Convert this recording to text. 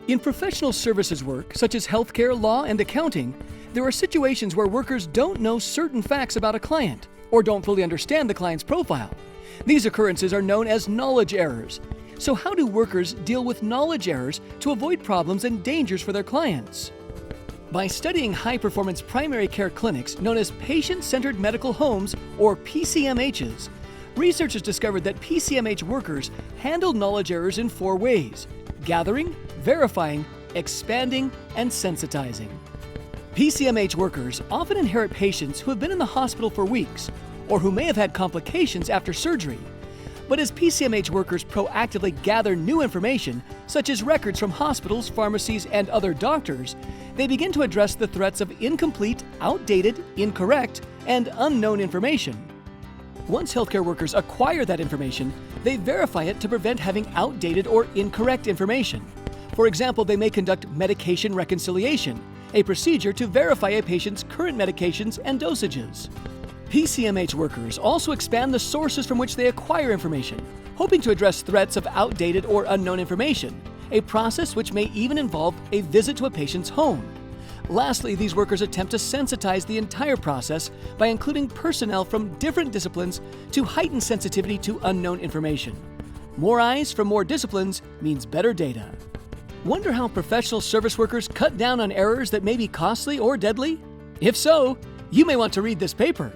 In professional services work, such as healthcare, law, and accounting, there are situations where workers don't know certain facts about a client or don't fully understand the client's profile. These occurrences are known as knowledge errors. So how do workers deal with knowledge errors to avoid problems and dangers for their clients? By studying high-performance primary care clinics known as patient-centered medical homes, or PCMHs, researchers discovered that PCMH workers handle knowledge errors in 4 ways: gathering, verifying, expanding, and sensitizing. PCMH workers often inherit patients who have been in the hospital for weeks or who may have had complications after surgery. But as PCMH workers proactively gather new information, such as records from hospitals, pharmacies, and other doctors, they begin to address the threats of incomplete, outdated, incorrect, and unknown information. Once healthcare workers acquire that information, they verify it to prevent having outdated or incorrect information. For example, they may conduct medication reconciliation, a procedure to verify a patient's current medications and dosages. PCMH workers also expand the sources from which they acquire information, hoping to address threats of outdated or unknown information, a process which may even involve a visit to a patient's home. Lastly, these workers attempt to sensitize the entire process by including personnel from different disciplines to heighten sensitivity to unknown information. More eyes from more disciplines means better data. Wonder how professional service workers cut down on errors that may be costly or deadly? If so, you may want to read this paper.